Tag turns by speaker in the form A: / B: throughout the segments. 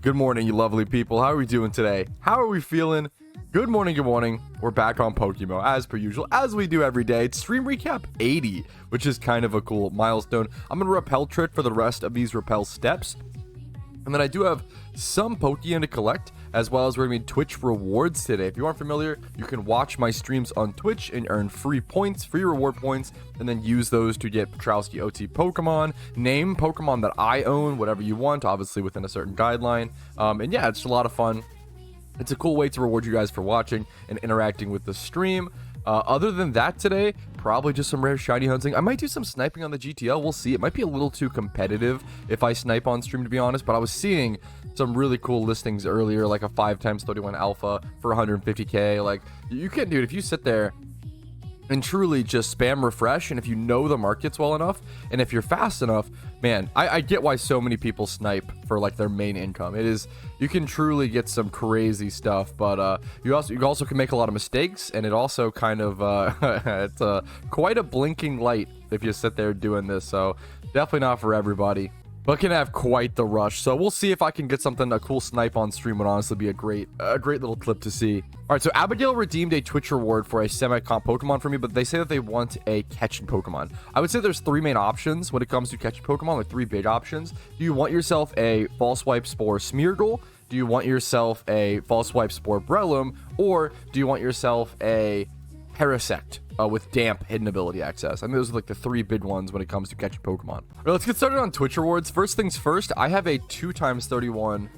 A: Good morning, you lovely people. How are we doing today? How are we feeling? Good morning, good morning. We're back on PokeMMO as per usual, as we do every day. It's stream recap 80, which is kind of a cool milestone. I'm going to repel trick for the rest of these repel steps. And then I do have some Pokeyen to collect, as well as we're going to be Twitch rewards today. If you aren't familiar, you can watch my streams on Twitch and earn free points, free reward points, and then use those to get Patrouski OT Pokemon, name Pokemon that I own, whatever you want, obviously within a certain guideline. And yeah, it's a lot of fun. It's a cool way to reward you guys for watching and interacting with the stream. Other than that today, probably just some rare shiny hunting. I might do some sniping on the GTL. We'll see. It might be a little too competitive if I snipe on stream, to be honest, but I was seeing some really cool listings earlier, like a 5x31 alpha for 150k. Like, you can, dude, if you sit there and truly just spam refresh, and if you know the markets well enough, and if you're fast enough, man, I get why so many people snipe for like their main income. It is, you can truly get some crazy stuff, but you also can make a lot of mistakes, and it also kind of it's quite a blinking light if you sit there doing this. So definitely not for everybody, but can have quite the rush. So we'll see if I can get something, a cool snipe on stream would honestly be a great little clip to see. All right, so Abigail redeemed a Twitch reward for a semi-comp Pokemon for me, but they say that they want a catching Pokemon. I would say there's three main options when it comes to catching Pokemon, like three big options. Do you want yourself a False Swipe Spore Smeargle? Do you want yourself a False Swipe Spore Breloom? Or do you want yourself a Parasect with damp hidden ability access? I mean, those are like the three big ones when it comes to catching Pokemon. All right, let's get started on Twitch rewards. First things first, I have a 2x31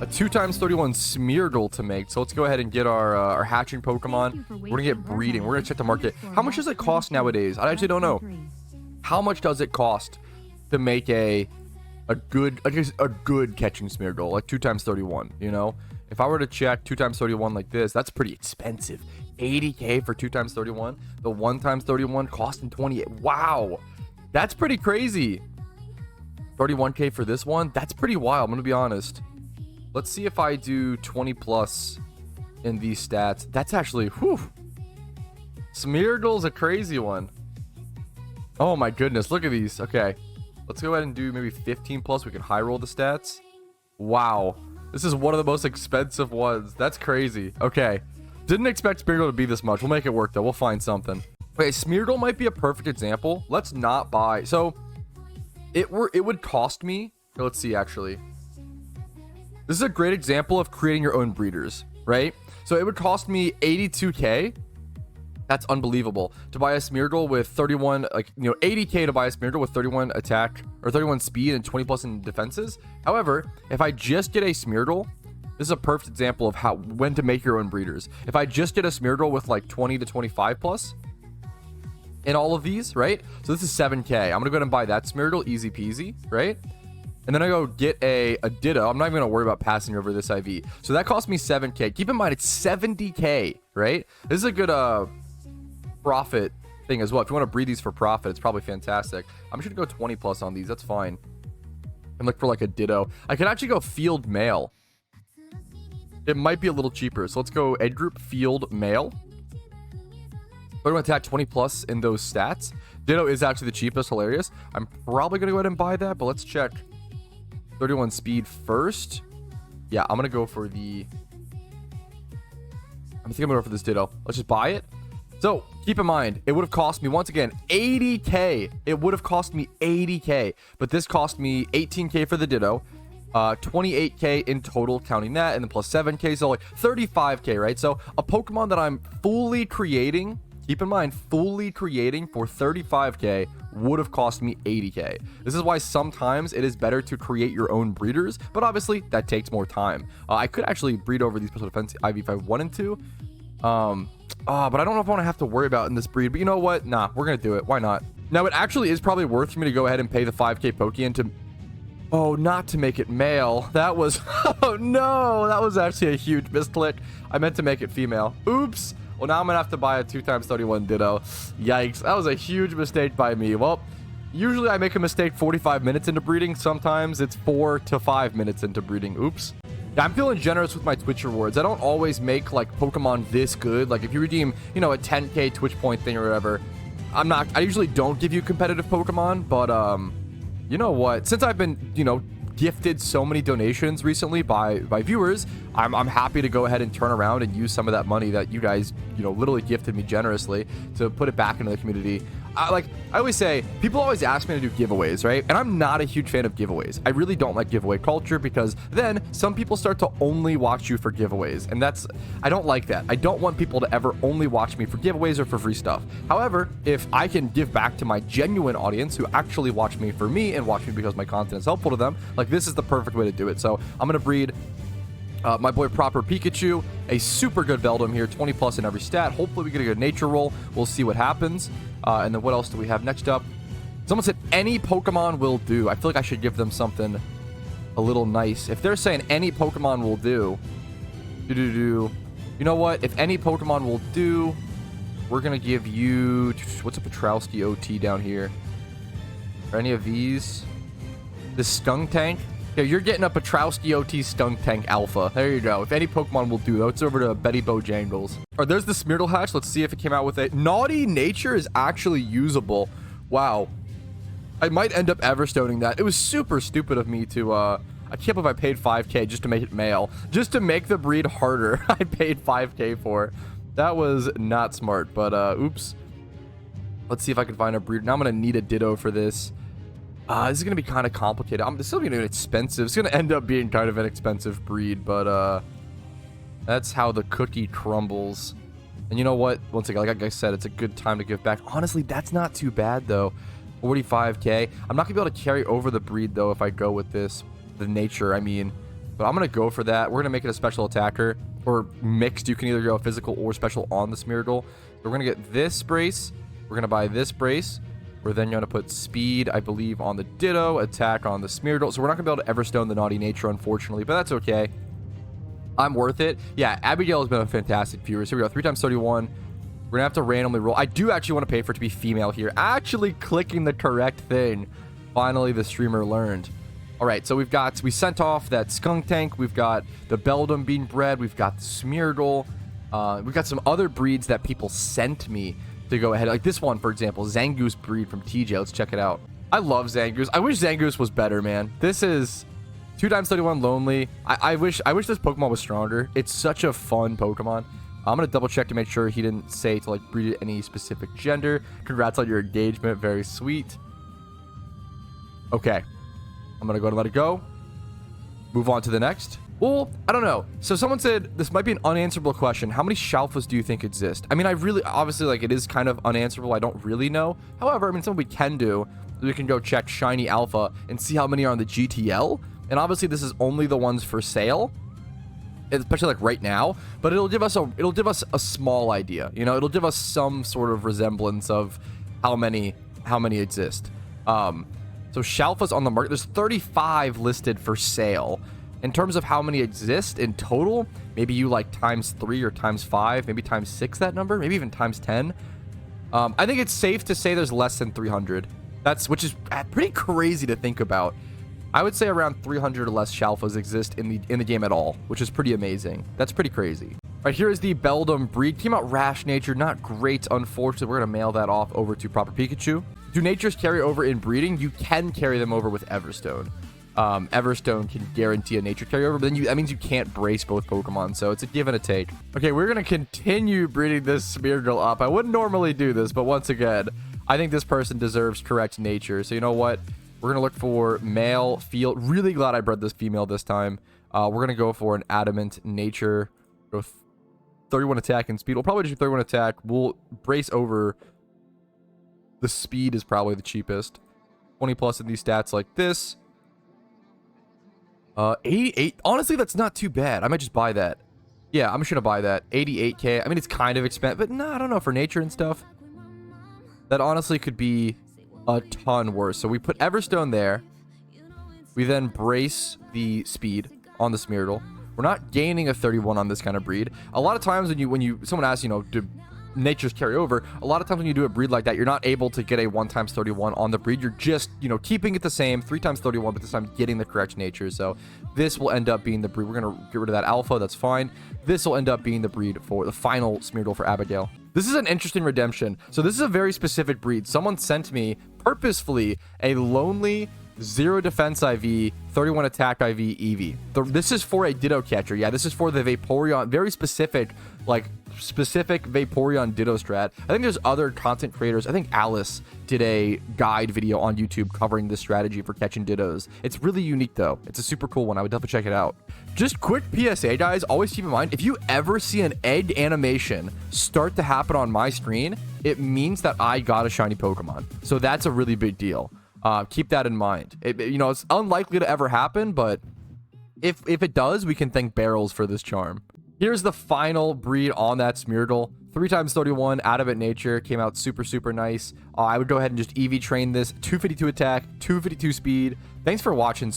A: Smeargle to make. So let's go ahead and get our hatching Pokemon. We're gonna get breeding. We're gonna check the market. How much does it cost nowadays? I actually don't know. How much does it cost to make a good catching Smeargle, like 2x31? You know, if I were to check 2x31 like this, that's pretty expensive. 80k for 2x31. The 1x31 costing 28. Wow, that's pretty crazy. 31k for this one, that's pretty wild. I'm gonna be honest. Let's see if I do 20 plus in these stats. That's actually, whew. Smeargle's a crazy one. Oh my goodness, look at these. Okay, let's go ahead and do maybe 15 plus. We can high roll the stats. Wow, this is one of the most expensive ones. That's crazy. Okay, didn't expect Smeargle to be this much. We'll make it work though. We'll find something. Okay, Smeargle might be a perfect example. Let's not buy. So it would cost me. Let's see, actually. This is a great example of creating your own breeders, right? So it would cost me 82k. That's unbelievable to buy a Smeargle with 31, like, you know, 80k to buy a Smeargle with 31 attack or 31 speed and 20 plus in defenses. However, if I just get a Smeargle, this is a perfect example of when to make your own breeders. If I just get a Smeargle with like 20 to 25 plus in all of these, right? So this is 7k. I'm gonna go ahead and buy that Smeargle, easy peasy, right? And then I go get a Ditto. I'm not even gonna worry about passing over this IV. So that cost me 7k. Keep in mind, it's 70k, right? This is a good profit thing as well. If you want to breed these for profit, it's probably fantastic. I'm just gonna go 20 plus on these. That's fine. And look for like a Ditto. I could actually go Field Mail. It might be a little cheaper. So let's go Ed Group Field Mail. We're going to attack 20 plus in those stats. Ditto is actually the cheapest. Hilarious. I'm probably going to go ahead and buy that, but let's check 31 speed first. Yeah, I'm going to go for the... I think I'm going to go for this Ditto. Let's just buy it. So keep in mind, it would have cost me, once again, 80k. It would have cost me 80k, but this cost me 18k for the Ditto. 28k in total, counting that, and then plus 7k, so like 35k, right? So a Pokemon that I'm fully creating, keep in mind, fully creating for 35k would have cost me 80k. This is why sometimes it is better to create your own breeders, but obviously that takes more time. I could actually breed over these special defense IV if I wanted to, but I don't know if I want to have to worry about in this breed. But you know what? Nah, we're gonna do it. Why not? Now it actually is probably worth for me to go ahead and pay the 5k Pokeyen to... Oh, not to make it male. That was... Oh, no. That was actually a huge misclick. I meant to make it female. Oops. Well, now I'm going to have to buy a 2x31 Ditto. Yikes. That was a huge mistake by me. Well, usually I make a mistake 45 minutes into breeding. Sometimes it's 4 to 5 minutes into breeding. Oops. Yeah, I'm feeling generous with my Twitch rewards. I don't always make, like, Pokemon this good. Like, if you redeem, you know, a 10k Twitch point thing or whatever, I usually don't give you competitive Pokemon, but, you know what? Since I've been, you know, gifted so many donations recently by viewers, I'm happy to go ahead and turn around and use some of that money that you guys, you know, literally gifted me generously to put it back into the community. I always say, people always ask me to do giveaways, right? And I'm not a huge fan of giveaways. I really don't like giveaway culture, because then some people start to only watch you for giveaways. And I don't like that. I don't want people to ever only watch me for giveaways or for free stuff. However, if I can give back to my genuine audience who actually watch me for me and watch me because my content is helpful to them, like, this is the perfect way to do it. So I'm going to breed my boy Proper Pikachu, a super good Beldum here, 20 plus in every stat. Hopefully we get a good nature roll. We'll see what happens. And then what else do we have next up? Someone said any Pokemon will do. I feel like I should give them something a little nice. If they're saying any Pokemon will do, you know what? If any Pokemon will do, we're going to give you, what's a Patrouski OT down here? Are any of these? This Skunk Tank? Yeah, you're getting a Patrouski OT Skunk Tank Alpha. There you go. If any Pokemon will do, though, it's over to Betty Bojangles. All right, there's the Smeargle hatch. Let's see if it came out with a Naughty Nature is actually usable. Wow. I might end up Everstoning that. It was super stupid of me to, I can't believe I paid 5K just to make it male. Just to make the breed harder, I paid 5K for. That was not smart, but, oops. Let's see if I can find a breed. Now I'm going to need a Ditto for this. This is going to be kind of complicated. This is still going to be expensive. It's going to end up being kind of an expensive breed, but that's how the cookie crumbles. And you know what? Once again, like I said, it's a good time to give back. Honestly, that's not too bad, though. 45K. I'm not going to be able to carry over the breed, though, if I go with this. The nature, I mean. But I'm going to go for that. We're going to make it a special attacker. Or mixed. You can either go physical or special on the Smeargle. So we're going to get this brace. We're going to buy this brace. We're then going to put speed, I believe, on the Ditto, attack on the Smeargle. So we're not going to be able to Everstone the Naughty Nature, unfortunately, but that's okay. I'm worth it. Yeah, Abigail has been a fantastic viewer. So here we go, 3 times 31. We're going to have to randomly roll. I do actually want to pay for it to be female here. Actually clicking the correct thing. Finally, the streamer learned. All right, so we sent off that Skunk Tank. We've got the Beldum being bred. We've got the Smeargle. We've got some other breeds that people sent me to go ahead, like this one, for example, Zangoose breed from TJ. Let's check it out. I love Zangoose. I wish Zangoose was better, man. This is 2 times 31 lonely. I wish this Pokemon was stronger. It's such a fun Pokemon. I'm gonna double check to make sure he didn't say to like breed it any specific gender. Congrats on your engagement, very sweet. Okay, I'm gonna go and let it go. Move on to the next. Well, I don't know. So someone said this might be an unanswerable question. How many Shalfas do you think exist? I mean, obviously, like, it is kind of unanswerable. I don't really know. However, I mean, something we can do, we can go check Shiny Alpha and see how many are on the GTL. And obviously, this is only the ones for sale, especially like right now. But it'll give us a small idea. You know, it'll give us some sort of resemblance of how many exist. So Shalfas on the market. There's 35 listed for sale. In terms of how many exist in total, maybe you like times 3 or times 5, maybe times 6 that number, maybe even times 10. I think it's safe to say there's less than 300. Which is pretty crazy to think about. I would say around 300 or less Shalfas exist in the game at all, which is pretty amazing. That's pretty crazy. All right, here is the Beldum breed. Came out Rash Nature, not great, unfortunately. We're gonna mail that off over to Proper Pikachu. Do natures carry over in breeding? You can carry them over with Everstone. Everstone can guarantee a nature carryover, but then that means you can't brace both Pokemon, so it's a give and a take. Okay, we're gonna continue breeding this Smeargle up. I wouldn't normally do this, but once again, I think this person deserves correct nature. So you know what? We're gonna look for male, field. Really glad I bred this female this time. We're gonna go for an adamant nature. Go 31 attack and speed. We'll probably do 31 attack. We'll brace over. The speed is probably the cheapest. 20 plus in these stats like this. 88. Honestly, that's not too bad. I might just buy that. Yeah, I'm just gonna buy that. 88K. I mean, it's kind of expensive, but no, I don't know, for nature and stuff. That honestly could be a ton worse. So we put Everstone there. We then brace the speed on the Smeargle. We're not gaining a 31 on this kind of breed. A lot of times when someone asks, you know, do natures carry over, a lot of times when you do a breed like that, you're not able to get a 1 times 31 on the breed. You're just, you know, keeping it the same, 3 times 31, but this time getting the correct nature. So this will end up being the breed. We're gonna get rid of that alpha. That's fine. This will end up being the breed for the final Smeargle for Abigail. This is an interesting redemption. So this is a very specific breed. Someone sent me purposefully a lonely 0 defense IV, 31 attack IV, Eevee. This is for a Ditto catcher. Yeah, this is for the Vaporeon, very specific, like specific Vaporeon Ditto strat. I think there's other content creators. I think Alice did a guide video on YouTube covering this strategy for catching Dittos. It's really unique though. It's a super cool one. I would definitely check it out. Just quick PSA, guys. Always keep in mind, if you ever see an egg animation start to happen on my screen, it means that I got a shiny Pokemon. So that's a really big deal. Keep that in mind. You know, it's unlikely to ever happen, but if it does, we can thank barrels for this charm. Here's the final breed on that Smeargle. 3x31, Adamant Nature, came out super nice. I would go ahead and just EV train this. 252 attack, 252 speed. Thanks for watching.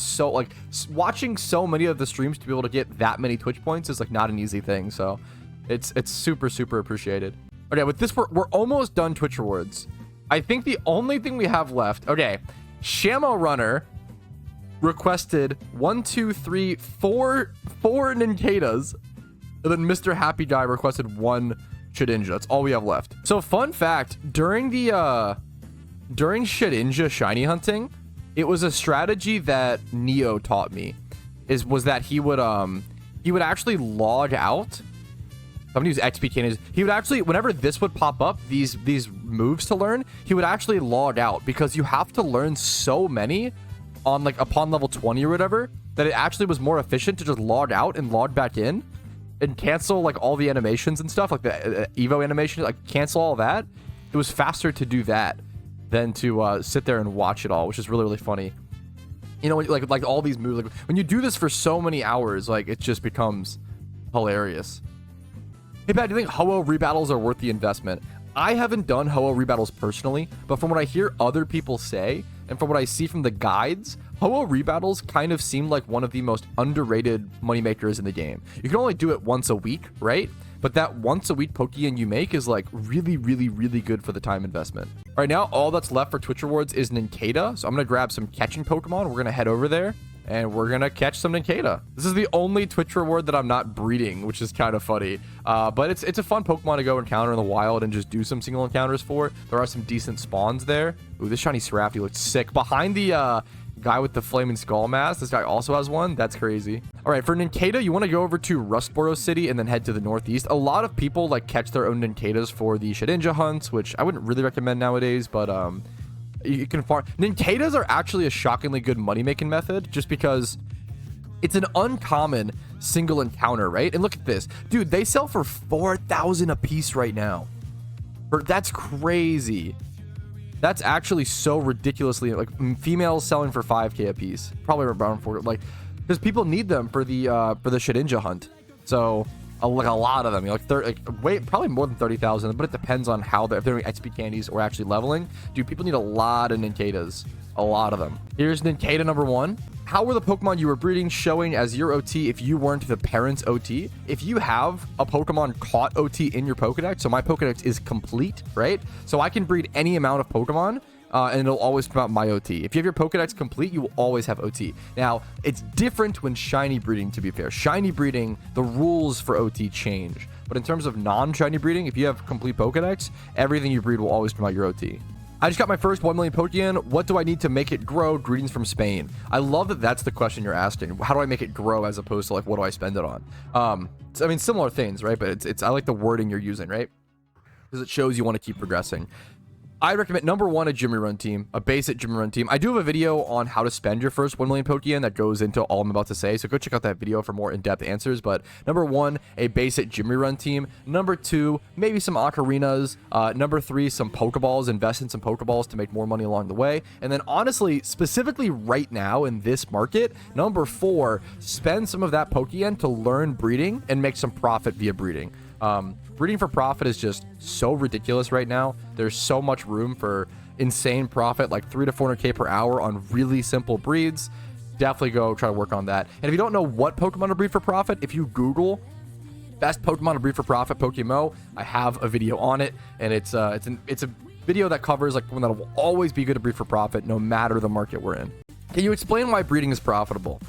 A: Watching so many of the streams to be able to get that many Twitch points is like not an easy thing. So it's super appreciated. Okay, with this, we're almost done Twitch rewards. I think the only thing we have left. Okay, Shamo Runner requested 1, 2, 3, 4 Ninkadas. And then Mr. Happy Guy requested 1 Shedinja. That's all we have left. So fun fact, during Shedinja shiny hunting, it was a strategy that Neo taught me. Was that he would actually log out. I'm gonna use XP cannons. He would actually, whenever this would pop up, these moves to learn, he would actually log out because you have to learn so many on like upon level 20 or whatever that it actually was more efficient to just log out and log back in and cancel like all the animations and stuff, like the Evo animation, like cancel all that. It was faster to do that than to sit there and watch it all, which is really funny. You know, like all these moves, like when you do this for so many hours, like it just becomes hilarious. Hey Pat, do you think Ho-Oh rebattles are worth the investment? I haven't done Ho-Oh rebattles personally, but from what I hear other people say, and from what I see from the guides, Ho-Oh rebattles kind of seem like one of the most underrated moneymakers in the game. You can only do it once a week, right? But that once a week Pokeyen you make is like really good for the time investment. All right, now all that's left for Twitch rewards is Nincada. So I'm gonna grab some catching Pokemon. We're gonna head over there and we're gonna catch some Nincada. This is the only Twitch reward that I'm not breeding, which is kind of funny. But it's a fun Pokemon to go encounter in the wild and just do some single encounters for. There are some decent spawns there. Ooh, this shiny Seraphi looks sick. Behind the guy with the flaming skull mask, this guy also has one. That's crazy. All right, for Nincada, you want to go over to Rustboro City and then head to the northeast. A lot of people like catch their own Nincadas for the Shedinja hunts, which I wouldn't really recommend nowadays, but you can farm. Ninkadas are actually a shockingly good money-making method just because it's an uncommon single encounter, right? And look at this. Dude, they sell for 4,000 a piece right now. That's crazy. That's actually so ridiculously, like females selling for 5K a piece. Probably around 4, like, because people need them for the Shedinja hunt. So like a lot of them, you know, probably more than 30,000, but it depends on how if they're doing XP candies or actually leveling. Dude, people need a lot of Ninkadas. A lot of them. Here's Nincada number 1. How were the Pokemon you were breeding showing as your OT if you weren't the parent's OT? If you have a Pokemon caught OT in your Pokedex, so my Pokedex is complete, right? So I can breed any amount of Pokemon, and it'll always come out my OT. If you have your Pokedex complete, you will always have OT. Now, it's different when shiny breeding, to be fair. Shiny breeding, the rules for OT change. But in terms of non-shiny breeding, if you have complete Pokedex, everything you breed will always come out your OT. I just got my first 1 million Pokeyen. What do I need to make it grow? Greetings from Spain. I love that that's the question you're asking. How do I make it grow as opposed to like, what do I spend it on? I mean, similar things, right? But I like the wording you're using, right? Because it shows you want to keep progressing. I recommend number 1, a Jimmy Run team, a basic Jimmy Run team. I do have a video on how to spend your first 1 million Pokeyen that goes into all I'm about to say. So go check out that video for more in-depth answers. But number 1, a basic Jimmy Run team. Number 2, maybe some ocarinas. Number 3, some Pokeballs. Invest in some Pokeballs to make more money along the way. And then honestly, specifically right now in this market, number 4, spend some of that Pokeyen to learn breeding and make some profit via breeding. Breeding for profit is just so ridiculous right now. There's so much room for insane profit, like 300 to 400k per hour on really simple breeds. Definitely go try to work on that. And if you don't know what Pokemon to breed for profit, if you Google best Pokemon to breed for profit PokeMMO, I have a video on it, and it's a video that covers like one that will always be good to breed for profit no matter the market we're in. Can you explain why breeding is profitable?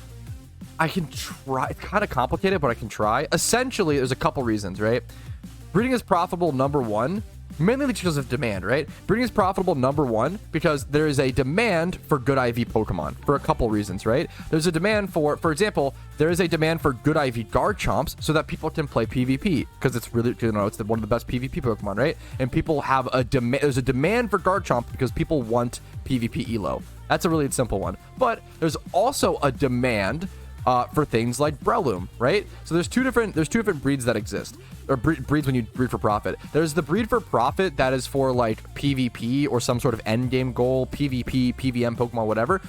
A: I can try. It's kind of complicated, but I can try. Essentially, there's a couple reasons, right? Breeding is profitable, number 1, Mainly because of demand, right? Breeding is profitable, number one, because there is a demand for good IV Pokemon for a couple reasons, right? There's a demand for example, there is a demand for good IV Garchomps so that people can play PvP because it's really, it's one of the best PvP Pokemon, right? And people have a demand, there's a demand for Garchomp because people want PvP Elo. That's a really simple one. But there's also a demand for things like Breloom, right? So there's two different breeds that exist, or breeds when you breed for profit. There's the breed for profit that is for like PvP or some sort of end game goal, PvP, PVM, Pokemon, whatever.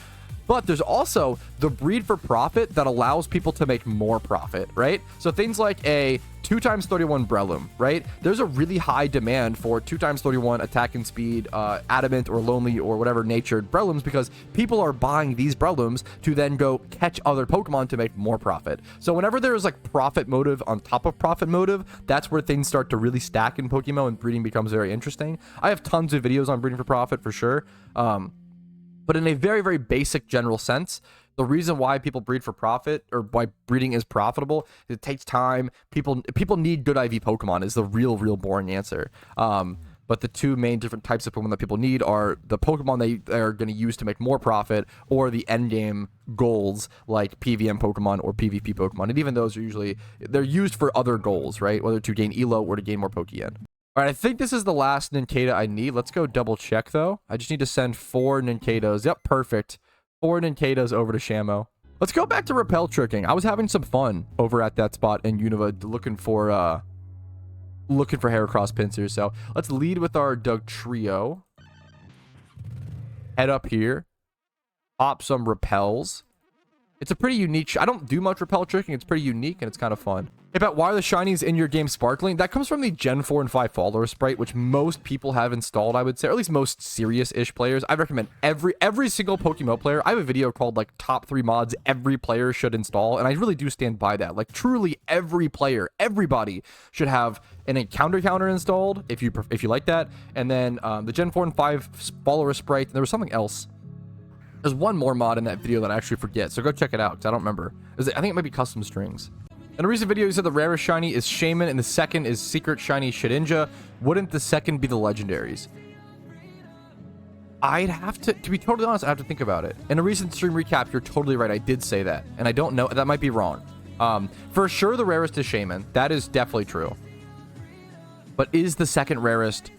A: But there's also the breed for profit that allows people to make more profit, right? So things like a 2x31 Breloom, right? There's a really high demand for 2x31 attack and speed, adamant or lonely or whatever natured Brelooms because people are buying these Brelooms to then go catch other Pokemon to make more profit. So whenever there's like profit motive on top of profit motive, that's where things start to really stack in PokeMMO and breeding becomes very interesting. I have tons of videos on breeding for profit for sure. But in a very, very basic general sense, the reason why people breed for profit or why breeding is profitable, it takes time. People need good IV Pokemon is the real boring answer. But the two main different types of Pokemon that people need are the Pokemon they are going to use to make more profit or the end game goals like PVM Pokemon or PvP Pokemon. And even those are usually, they're used for other goals, right? Whether to gain Elo or to gain more Pokeyen. All right, I think this is the last Nincada I need. Let's go double check, though. I just need to send 4 Nincados. Yep, perfect. 4 Nincados over to Shamo. Let's go back to Repel Tricking. I was having some fun over at that spot in Unova looking for Heracross Pincers. So let's lead with our Dugtrio. Head up here. Pop some Repels. It's a pretty unique... I don't do much Repel Tricking. It's pretty unique, and it's kind of fun. Hey, but why are the shinies in your game sparkling? That comes from the Gen 4 and 5 Follower Sprite, which most people have installed, I would say, or at least most serious-ish players. I recommend every single PokeMMO player. I have a video called, like, top 3 mods every player should install, and I really do stand by that. Like, truly, every player, everybody should have an encounter counter installed, if you like that, and then the Gen 4 and 5 Follower Sprite. There was something else. There's one more mod in that video that I actually forget, so go check it out, because I don't remember. I think it might be custom strings. In a recent video, you said the rarest shiny is Shaman, and the second is Secret Shiny Shedinja. Wouldn't the second be the legendaries? I'd have to be totally honest, I have to think about it. In a recent stream recap, you're totally right. I did say that, and I don't know. That might be wrong. For sure, the rarest is Shaman. That is definitely true. But is the second rarest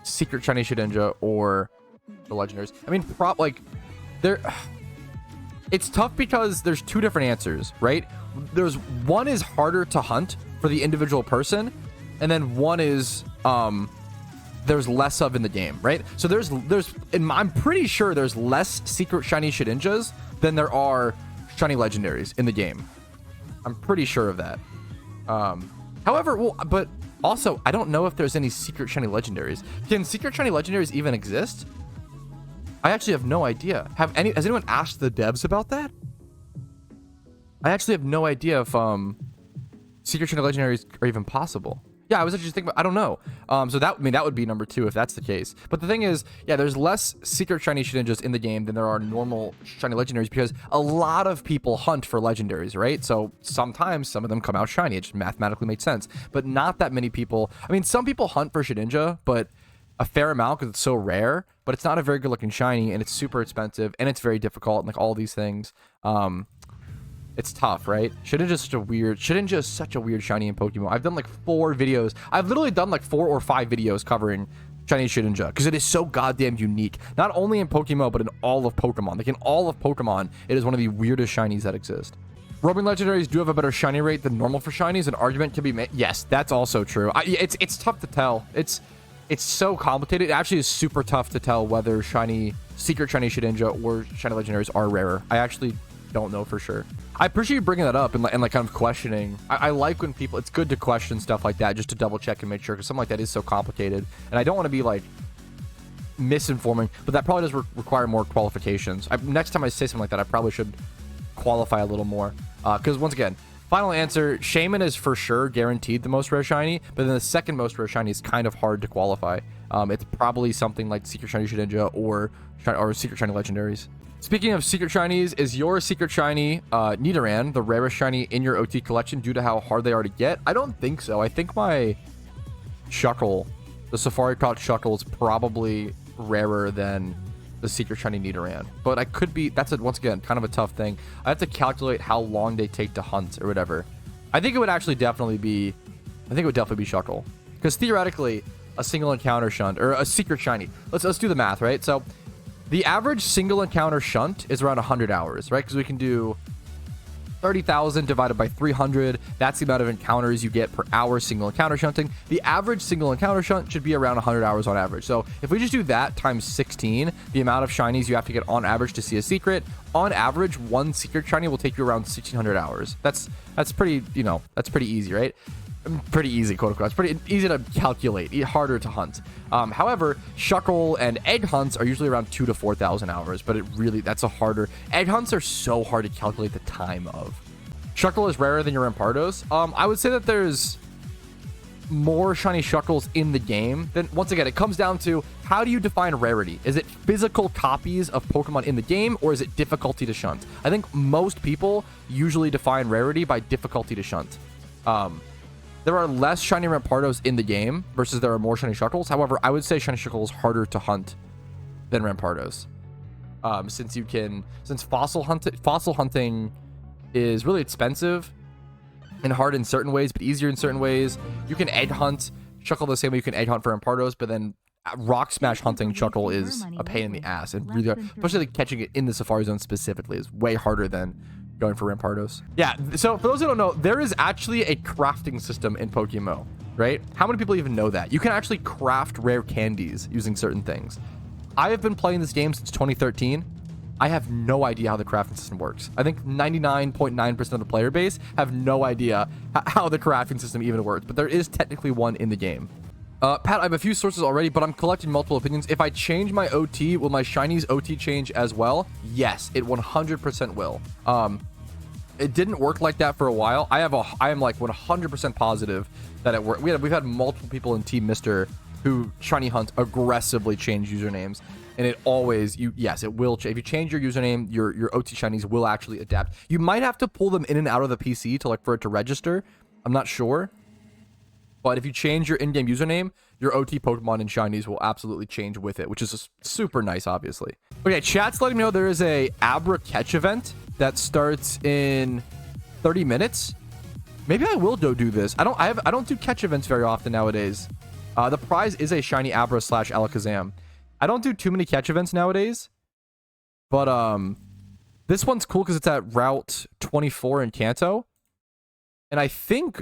A: Secret Shiny Shedinja or the legendaries? I mean, it's tough because there's two different answers, right? There's one is harder to hunt for the individual person, and then one is there's less of in the game, right? So I'm pretty sure there's less Secret Shiny Shedinjas than there are Shiny Legendaries in the game. I'm pretty sure of that. However, but also I don't know if there's any Secret Shiny Legendaries. Can Secret Shiny Legendaries even exist? I actually have no idea. Has anyone asked the devs about that? I actually have no idea if Secret Shiny Legendaries are even possible. Yeah, I was actually just thinking about, I don't know. So that would be number 2 if that's the case. But the thing is, yeah, there's less Secret Shiny Shedinjas in the game than there are normal Shiny Legendaries because a lot of people hunt for Legendaries, right? So sometimes some of them come out shiny. It just mathematically makes sense. But not that many people. I mean, some people hunt for Shedinja, but a fair amount because it's so rare. But it's not a very good looking shiny, and it's super expensive, and it's very difficult, and like all these things. It's tough, right? Shedinja is such a weird shiny in Pokemon. I've done like 4 videos. I've literally done like 4 or 5 videos covering shiny Shedinja because it is so goddamn unique. Not only in Pokemon, but in all of Pokemon. Like in all of Pokemon, it is one of the weirdest shinies that exist. Roaming legendaries do have a better shiny rate than normal for shinies. An argument can be made. Yes, that's also true. It's tough to tell. It's so complicated. It actually is super tough to tell whether Secret Shiny Shedinja or shiny legendaries are rarer. I actually don't know for sure. I appreciate you bringing that up and like kind of questioning. I like when people, it's good to question stuff like that just to double check and make sure, because something like that is so complicated, and I don't want to be like misinforming, but that probably does require more qualifications. Next time I say something like that, I probably should qualify a little more, because once again, final answer, Shaman is for sure guaranteed the most rare shiny, but then the second most rare shiny is kind of hard to qualify. It's probably something like Secret Shiny Shedinja or Secret Shiny Legendaries. Speaking of Secret Shinies, is your Secret Shiny Nidoran the rarest shiny in your OT collection due to how hard they are to get? I don't think so. I think my Shuckle the Safari Caught Shuckle is probably rarer than the Secret Shiny Nidoran. But I could be, that's once again, kind of a tough thing. I have to calculate how long they take to hunt or whatever. I think it would actually definitely be, Shuckle. Because theoretically, a single encounter shunt, or a Secret Shiny. Let's do the math, right? So the average single encounter shunt is around 100 hours, right? Because we can do 30,000 divided by 300. That's the amount of encounters you get per hour single encounter shunting. The average single encounter shunt should be around 100 hours on average. So if we just do that times 16, the amount of shinies you have to get on average to see a secret, on average, one secret shiny will take you around 1,600 hours. That's pretty, that's pretty easy, right? Pretty easy, quote unquote. It's pretty easy to calculate, harder to hunt. However, Shuckle and egg hunts are usually around 2,000 to 4,000 hours, but that's a harder. Egg hunts are so hard to calculate the time of. Shuckle is rarer than your Rampardos. I would say that there's more shiny Shuckles in the game. Then once again, it comes down to how do you define rarity? Is it physical copies of Pokemon in the game, or is it difficulty to shunt? I think most people usually define rarity by difficulty to shunt. There are less shiny Rampardos in the game versus there are more shiny Shuckles. However, I would say shiny Shuckle is harder to hunt than Rampardos. Since fossil hunting is really expensive and hard in certain ways, but easier in certain ways. You can egg hunt Shuckle the same way you can egg hunt for Rampardos, but then rock smash hunting Shuckle is a pain in the ass, and really, especially like catching it in the Safari Zone specifically, is way harder than going for Rampardos. Yeah, so for those who don't know, there is actually a crafting system in PokeMMO, right? How many people even know that? You can actually craft rare candies using certain things. I have been playing this game since 2013. I have no idea how the crafting system works. I think 99.9% of the player base have no idea how the crafting system even works, but there is technically one in the game. Pat, I have a few sources already, but I'm collecting multiple opinions. If I change my OT, will my Shinies OT change as well? Yes, it 100% will. It didn't work like that for a while. I am like 100% positive that it worked. We've had multiple people in Team Mister who Shiny Hunt aggressively change usernames, and it always, yes, it will change. If you change your username, your OT Shinies will actually adapt. You might have to pull them in and out of the PC for it to register. I'm not sure. But if you change your in-game username, your OT Pokemon and Shinies will absolutely change with it, which is just super nice, obviously. Okay, chat's letting me know there is a Abra catch event that starts in 30 minutes. Maybe I will do this. I don't do catch events very often nowadays. The prize is a shiny Abra / Alakazam. I don't do too many catch events nowadays, but this one's cool because it's at Route 24 in Kanto, and I think.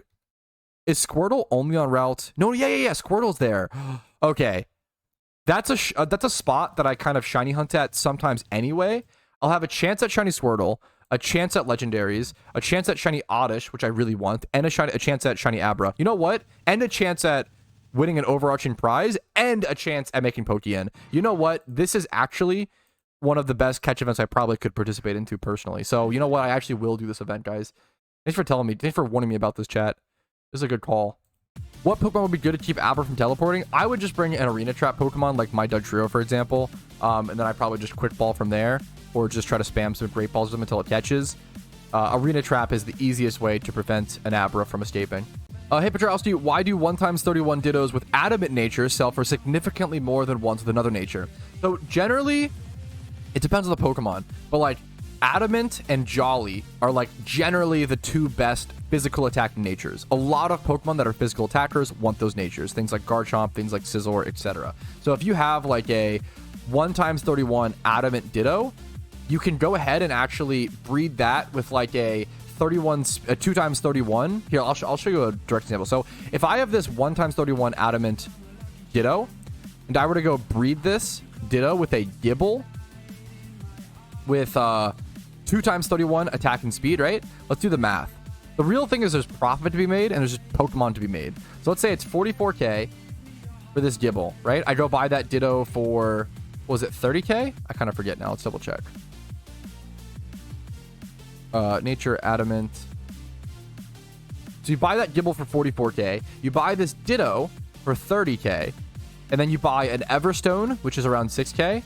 A: Is Squirtle only on route? No, yeah. Squirtle's there. Okay. That's a spot that I kind of shiny hunt at sometimes anyway. I'll have a chance at shiny Squirtle, a chance at legendaries, a chance at shiny Oddish, which I really want, and a chance at shiny Abra. You know what? And a chance at winning an overarching prize, and a chance at making Pokeyen. You know what? This is actually one of the best catch events I probably could participate into personally. So, you know what? I actually will do this event, guys. Thanks for telling me. Thanks for warning me about this, chat. This is a good call. What Pokemon would be good to keep Abra from teleporting? I would just bring an Arena Trap Pokemon, like my Dugtrio, for example. And then I probably just Quick Ball from there, or just try to spam some Great Balls with them until it catches. Arena Trap is the easiest way to prevent an Abra from escaping. Hey, Patrouski, why do 1x31 Dittos with Adamant nature sell for significantly more than ones with another nature? So generally, it depends on the Pokemon, but like Adamant and Jolly are like generally the two best physical attacking natures. A lot of Pokemon that are physical attackers want those natures. Things like Garchomp, things like Scizor, etc. So if you have like a 1x31 Adamant Ditto, you can go ahead and actually breed that with like a 2x31. Here, I'll show you a direct example. So if I have this 1x31 Adamant Ditto, and I were to go breed this Ditto with a Gibble with 2x31 attack and speed, right? Let's do the math. The real thing is there's profit to be made and there's just Pokemon to be made. So let's say it's 44k for this Gibble, right? I go buy that Ditto for, what was it, 30k? I kind of forget now. Let's double check. Nature Adamant. So you buy that Gibble for 44k. You buy this Ditto for 30k. And then you buy an Everstone, which is around 6k.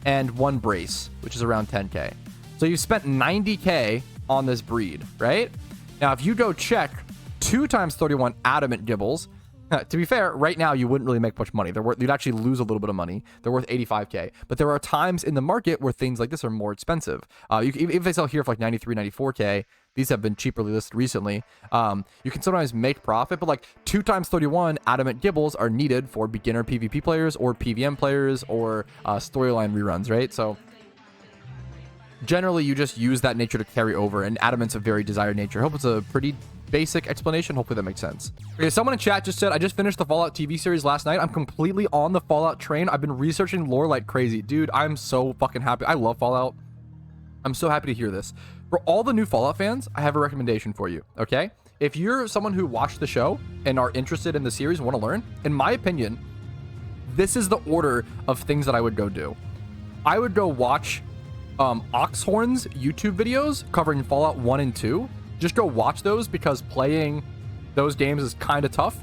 A: And one Brace, which is around 10k. So you spent 90k on this breed, right? Now, if you go check 2x31 Adamant Gibbles, To be fair, right now you wouldn't really make much money. You'd actually lose a little bit of money. They're worth 85k. But there are times in the market where things like this are more expensive. If they sell here for like 93, 94k, these have been cheaply listed recently. You can sometimes make profit, but like 2 times 31 adamant gibbles are needed for beginner PvP players or PVM players or storyline reruns, right? So generally you just use that nature to carry over, and adamant's a very desired nature. I hope it's a pretty basic explanation. Hopefully that makes sense. Okay, someone in chat just said, I just finished the Fallout TV series last night. I'm completely on the Fallout train. I've been researching lore like crazy. Dude, I'm so fucking happy. I love Fallout. I'm so happy to hear this. For all the new Fallout fans, I have a recommendation for you, okay? If you're someone who watched the show and are interested in the series and want to learn, in my opinion, this is the order of things that I would go do. I would go watch Oxhorn's YouTube videos covering Fallout 1 and 2. Just go watch those, because playing those games is kind of tough.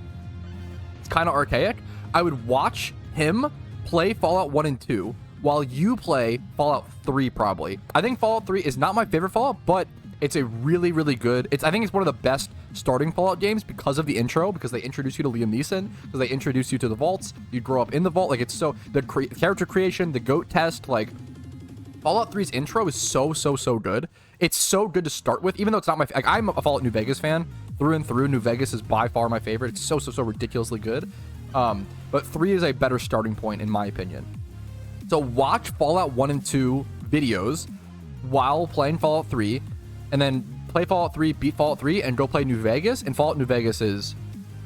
A: It's kind of archaic. I would watch him play Fallout 1 and 2 while you play Fallout 3 probably. I think Fallout 3 is not my favorite Fallout, but it's a really, really good... I think it's one of the best starting Fallout games because of the intro, because they introduce you to Liam Neeson, because they introduce you to the vaults. You grow up in the vault. Like, it's so... The character creation, the goat test, like... Fallout 3's intro is so good. It's so good to start with, even though it's not my... Like, I'm a Fallout New Vegas fan. Through and through, New Vegas is by far my favorite. It's so ridiculously good. But 3 is a better starting point, in my opinion. So watch Fallout 1 and 2 videos while playing Fallout 3, and then play Fallout 3, beat Fallout 3, and go play New Vegas. And Fallout New Vegas is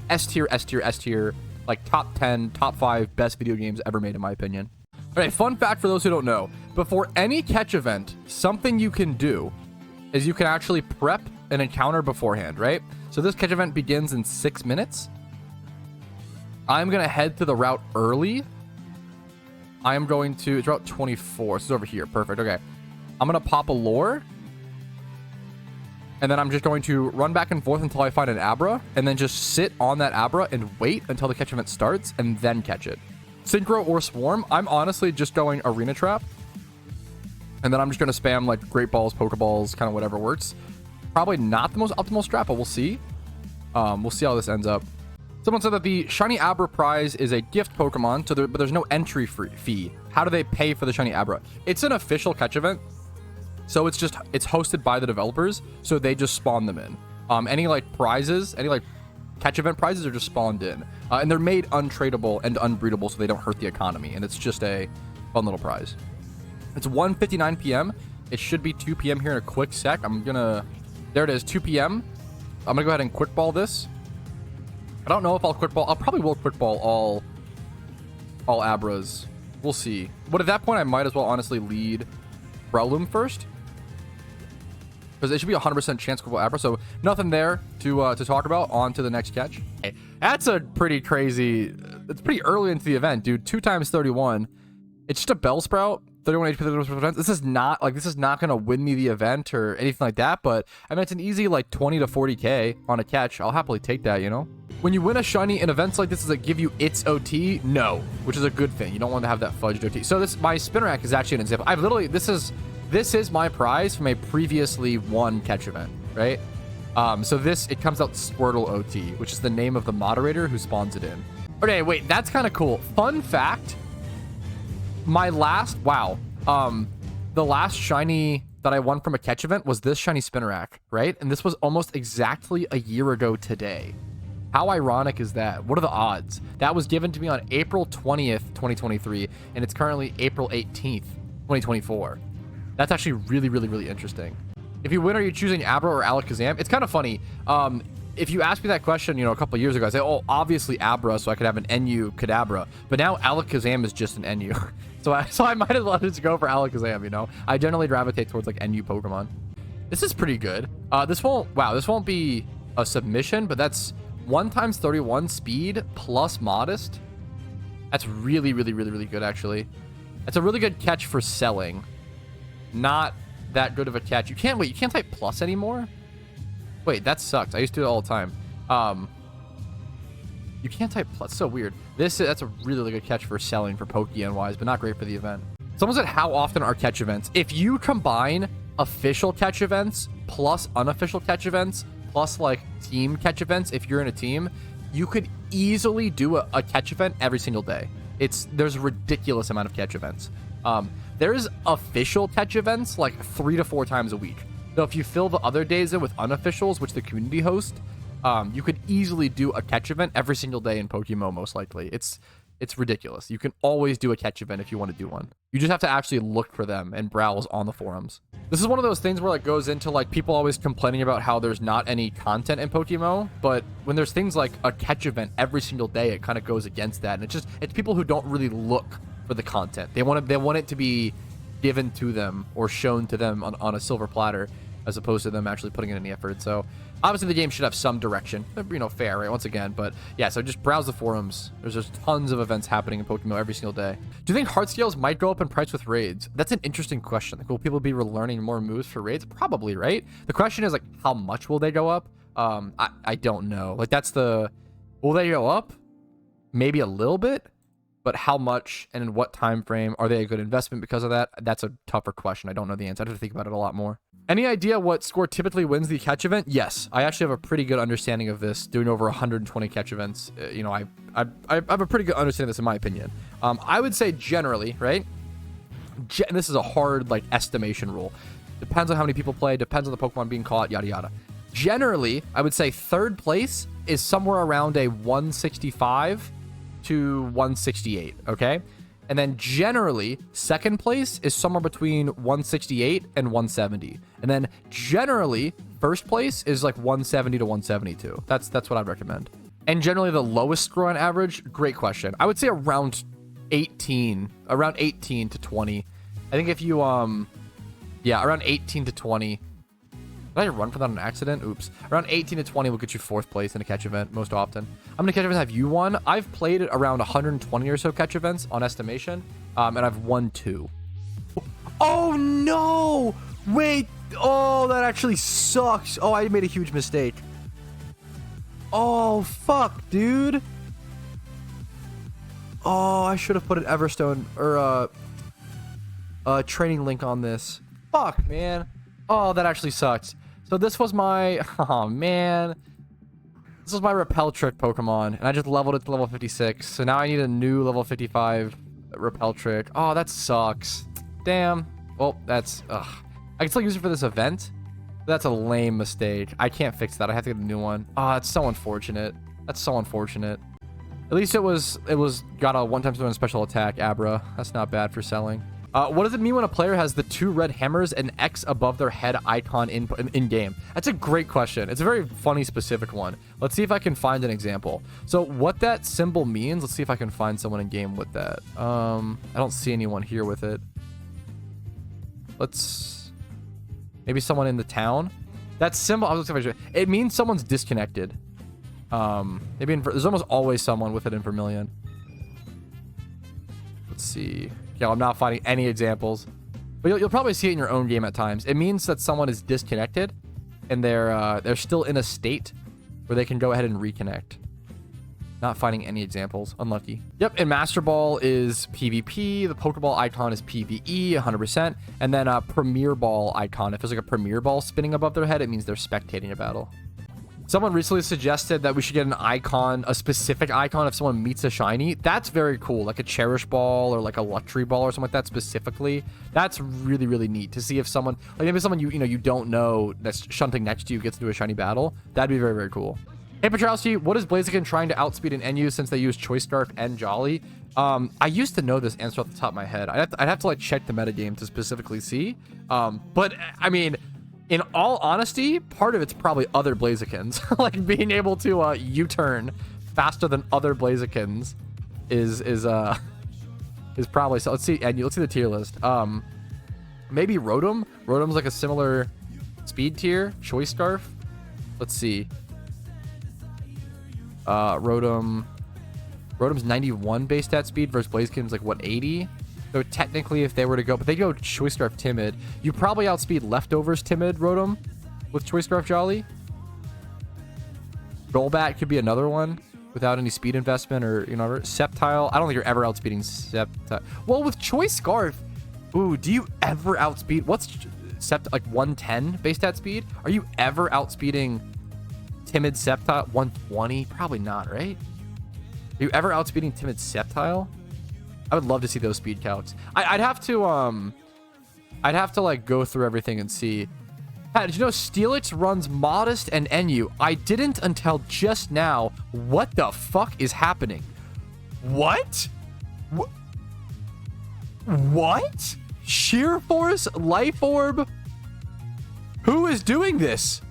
A: S tier, like top 10, top 5 best video games ever made, in my opinion. All right, fun fact for those who don't know. Before any catch event, something you can do is you can actually prep an encounter beforehand, right? So this catch event begins in 6 minutes. I'm going to head to the route early. I am going to... It's route 24. So it's over here. Perfect. Okay. I'm going to pop a lore. And then I'm just going to run back and forth until I find an Abra. And then just sit on that Abra and wait until the catch event starts and then catch it. Synchro or Swarm, I'm honestly just going Arena Trap. And then I'm just going to spam like Great Balls, Pokeballs, kind of whatever works. Probably not the most optimal strat, but we'll see. We'll see how this ends up. Someone said that the Shiny Abra prize is a gift Pokemon, so but there's no entry fee. How do they pay for the Shiny Abra? It's an official catch event, so it's hosted by the developers, so they just spawn them in. Any like prizes, any like catch event prizes are just spawned in, and they're made untradeable and unbreedable, so they don't hurt the economy, and it's just a fun little prize. It's 1:59 p.m. It should be 2 p.m. here in a quick sec. There it is, 2 p.m. I'm gonna go ahead and quick ball this. I don't know if I'll quick ball. I probably will quick ball all Abras. We'll see. But at that point, I might as well honestly lead Breloom first, because it should be 100% chance quick ball Abra. So nothing there to talk about. On to the next catch. Hey, that's a pretty crazy. It's pretty early into the event, dude. 2 times 31. It's just a Bellsprout. 31 HP. This is not gonna win me the event or anything like that. But I mean, it's an easy like 20 to 40k on a catch. I'll happily take that, you know. When you win a shiny in events like this, does it give you its OT? No, which is a good thing. You don't want to have that fudged OT. So my spin rack is actually an example. I've literally, this is my prize from a previously won catch event, right? So it comes out Squirtle OT, which is the name of the moderator who spawns it in. Okay, wait, that's kind of cool. Fun fact, the last shiny that I won from a catch event was this shiny spin rack, right? And this was almost exactly a year ago today. How ironic is that? What are the odds? That was given to me on April 20th, 2023, and it's currently April 18th, 2024. That's actually really interesting. If you win, are you choosing Abra or Alakazam? It's kind of funny. If you asked me that question, you know, a couple of years ago, I say, oh, obviously Abra, so I could have an NU Kadabra. But now Alakazam is just an NU. so I might as well just go for Alakazam, you know? I generally gravitate towards like NU Pokemon. This is pretty good. This won't be a submission, but that's 1 times 31 speed plus modest. That's really good, actually. That's a really good catch for selling. Not that good of a catch. You can't type plus anymore? Wait, that sucks. I used to do it all the time. You can't type plus. So weird. That's a really good catch for selling for Pokeyen wise, but not great for the event. Someone said, how often are catch events? If you combine official catch events plus unofficial catch events plus like team catch events, if you're in a team, you could easily do a catch event every single day. There's a ridiculous amount of catch events. There's official catch events like 3 to 4 times a week. So if you fill the other days in with unofficials, which the community host, you could easily do a catch event every single day in PokeMMO, most likely. It's ridiculous. You can always do a catch event if you want to do one. You just have to actually look for them and browse on the forums. This is one of those things where it goes into like people always complaining about how there's not any content in PokeMMO, but when there's things like a catch event every single day, it kind of goes against that. And it's people who don't really look for the content. They want it to be given to them or shown to them on a silver platter, as opposed to them actually putting in any effort. So obviously the game should have some direction, you know, fair, right? Once again, but yeah, so just browse the forums. There's just tons of events happening in PokeMMO every single day. Do you think heart scales might go up in price with raids? That's an interesting question. Like, will people be learning more moves for raids? Probably, right? The question is like, how much will they go up? I don't know. Like, will they go up? Maybe a little bit, but how much and in what time frame? Are they a good investment because of that? That's a tougher question. I don't know the answer. I'd have to think about it a lot more. Any idea what score typically wins the catch event? Yes, I actually have a pretty good understanding of this, doing over 120 catch events. You know, I have a pretty good understanding of this in my opinion. I would say generally, right? And this is a hard like estimation rule. Depends on how many people play, depends on the Pokemon being caught, yada yada. Generally, I would say third place is somewhere around a 165 to 168, okay? And then generally, second place is somewhere between 168 and 170. And then generally, first place is like 170 to 172. That's what I'd recommend. And generally, the lowest score on average, great question. I would say around 18 to 20. I think if you, yeah, around 18 to 20. Did I run for that on accident? Oops. Around 18 to 20 will get you 4th place in a catch event most often. How many catch events have you won? I've played around 120 or so catch events on estimation, and I've won 2. Oh, no! Wait. Oh, that actually sucks. Oh, I made a huge mistake. Oh, fuck, dude. Oh, I should have put an Everstone or a training link on this. Fuck, man. Oh, that actually sucks. So this was my, oh man, this was my Repel Trick Pokemon, and I just leveled it to level 56. So now I need a new level 55 Repel Trick. Oh, that sucks. Damn. Well, that's, ugh. I can still use it for this event. That's a lame mistake. I can't fix that. I have to get a new one. Oh, that's so unfortunate. That's so unfortunate. At least it was got a one-time swing special attack, Abra. That's not bad for selling. What does it mean when a player has the 2 red hammers and X above their head icon in game? That's a great question. It's a very funny, specific one. Let's see if I can find an example. So what that symbol means, let's see if I can find someone in game with that. I don't see anyone here with it. Maybe someone in the town. That symbol, it means someone's disconnected. Maybe there's almost always someone with it in Vermilion. Let's see. Yeah, I'm not finding any examples, but you'll probably see it in your own game at times. It means that someone is disconnected and they're still in a state where they can go ahead and reconnect. Not finding any examples. Unlucky. Yep, and Master Ball is PvP. The Pokeball icon is PvE, 100%. And then a Premier Ball icon. If there's like a Premier Ball spinning above their head, it means they're spectating a battle. Someone recently suggested that we should get an icon, a specific icon if someone meets a shiny. That's very cool, like a Cherish Ball or like a Luxury Ball or something like that specifically. That's really, really neat to see if someone, like maybe someone you don't know that's shunting next to you gets into a shiny battle. That'd be very, very cool. Hey, Patrouski, what is Blaziken trying to outspeed in NU since they use Choice Scarf and Jolly? I used to know this answer off the top of my head. I'd have to like check the metagame to specifically see. But I mean, in all honesty, part of it's probably other Blazikens. Like being able to U-turn faster than other Blazikens is probably so. Let's see, and let's see the tier list. Maybe Rotom. Rotom's like a similar speed tier. Choice Scarf. Let's see. Rotom's 91 base stat speed versus Blaziken's like what, 80? So technically, if they were to go, but they go Choice Scarf Timid, you probably outspeed Leftovers Timid Rotom with Choice Scarf Jolly. Golbat could be another one without any speed investment or, you know, Sceptile. I don't think you're ever outspeeding Sceptile. Well, with Choice Scarf, ooh, do you ever outspeed? What's like 110 base stat speed? Are you ever outspeeding Timid Sceptile? 120? Probably not, right? Are you ever outspeeding Timid Sceptile? I would love to see those speed calcs. I'd have to like go through everything and see. Pat, did you know Steelix runs Modest and NU? I didn't until just now. What the fuck is happening? What? What? Sheer Force Life Orb? Who is doing this?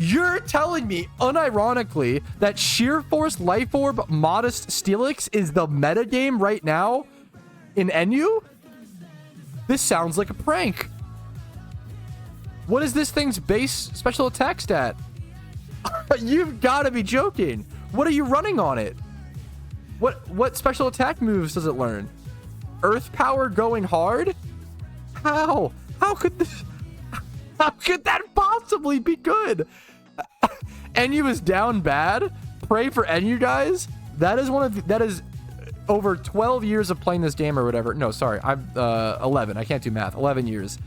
A: You're telling me, unironically, that Sheer Force Life Orb Modest Steelix is the meta game right now in NU? This sounds like a prank. What is this thing's base special attack stat? You've got to be joking. What are you running on it? What special attack moves does it learn? Earth Power going hard? How? How could this... How could that possibly be good? NU is down bad. Pray for NU, guys. That is that is over 12 years of playing this game or whatever. No, sorry. I'm 11. I can't do math. 11 years.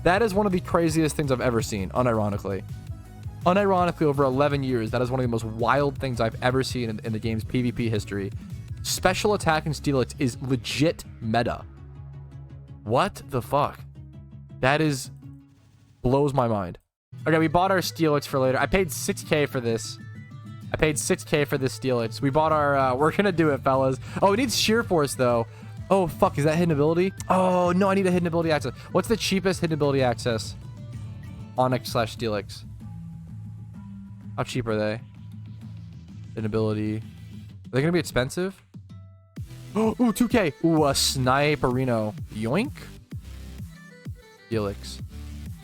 A: That is one of the craziest things I've ever seen, unironically. Unironically, over 11 years, that is one of the most wild things I've ever seen in the game's PvP history. Special attack in Steelix is legit meta. What the fuck? That is... blows my mind. Okay, we bought our Steelix for later. I paid 6K for this. I paid 6K for this Steelix. We bought our... we're gonna do it, fellas. Oh, it needs Sheer Force, though. Oh, fuck. Is that hidden ability? Oh, no, I need a hidden ability access. What's the cheapest hidden ability access? Onyx/Steelix. How cheap are they? Hidden ability. Are they gonna be expensive? Oh, ooh, 2K. Ooh, a Sniperino. Yoink. Steelix.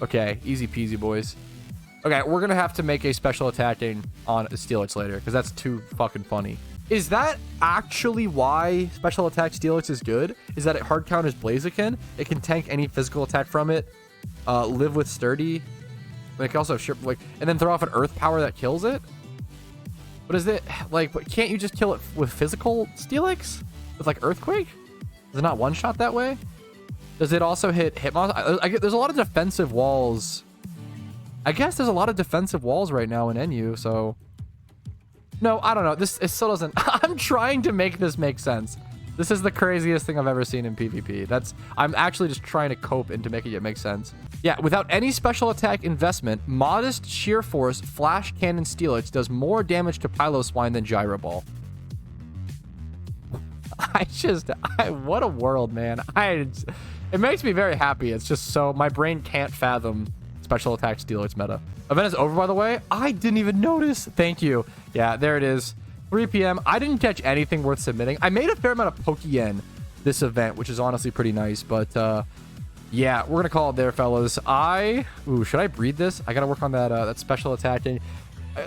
A: Okay, easy peasy, boys. Okay, we're gonna have to make a special attacking on Steelix later, because that's too fucking funny. Is that actually why special attack Steelix is good? Is that it hard counters Blaziken? It can tank any physical attack from it. Live with Sturdy. But it can also and then throw off an Earth Power that kills it? What is it? Like, can't you just kill it with physical Steelix? With like Earthquake? Is it not one shot that way? Does it also hit Hitmon? There's a lot of defensive walls. I guess there's a lot of defensive walls right now in NU, so... No, I don't know. It still doesn't... I'm trying to make this make sense. This is the craziest thing I've ever seen in PvP. I'm actually just trying to cope into making it make sense. Yeah, without any special attack investment, Modest Sheer Force Flash Cannon Steelix does more damage to Piloswine than Gyro Ball. What a world, man. It makes me very happy. It's just so... My brain can't fathom special attack Steelix meta. Event is over, by the way. I didn't even notice. Thank you. Yeah, there it is. 3 p.m. I didn't catch anything worth submitting. I made a fair amount of Pokeyen this event, which is honestly pretty nice. But yeah, we're gonna call it there, fellas. Ooh, should I breed this? I gotta work on that special attacking.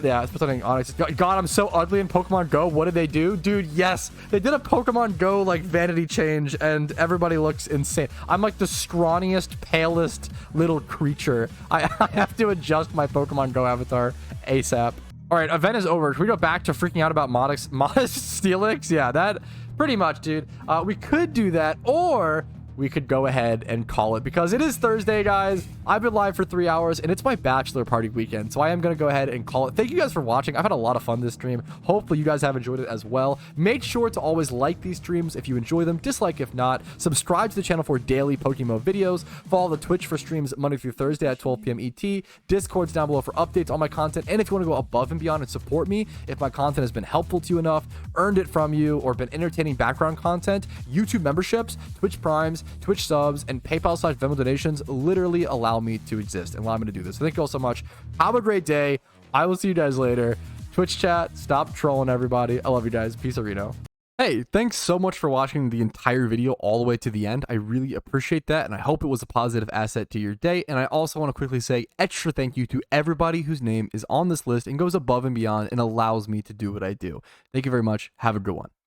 A: Yeah, it's something Onyx. God, I'm so ugly in Pokemon Go. What did they do? Dude, yes. They did a Pokemon Go, like, vanity change, and everybody looks insane. I'm, like, the scrawniest, palest little creature. I have to adjust my Pokemon Go avatar ASAP. All right, event is over. Should we go back to freaking out about Modest Steelix? Yeah, that... Pretty much, dude. We could do that, or... we could go ahead and call it, because it is Thursday, guys. I've been live for 3 hours and it's my bachelor party weekend, so I am going to go ahead and call it. Thank you guys for watching. I've had a lot of fun this stream. Hopefully you guys have enjoyed it as well. Make sure to always like these streams if you enjoy them, dislike if not, subscribe to the channel for daily PokeMMO videos, follow the Twitch for streams Monday through Thursday at 12 p.m. ET, Discord's down below for updates on my content, and if you want to go above and beyond and support me, if my content has been helpful to you enough, earned it from you, or been entertaining background content, YouTube memberships, Twitch Primes, Twitch subs, and PayPal/Venmo donations literally allow me to exist and allow me to do this. So thank you all so much. Have a great day. I will see you guys later. Twitch chat, stop trolling everybody. I love you guys. Peace, Reno. Hey, thanks so much for watching the entire video all the way to the end. I really appreciate that, and I hope it was a positive asset to your day. And I also want to quickly say extra thank you to everybody whose name is on this list and goes above and beyond and allows me to do what I do. Thank you very much. Have a good one.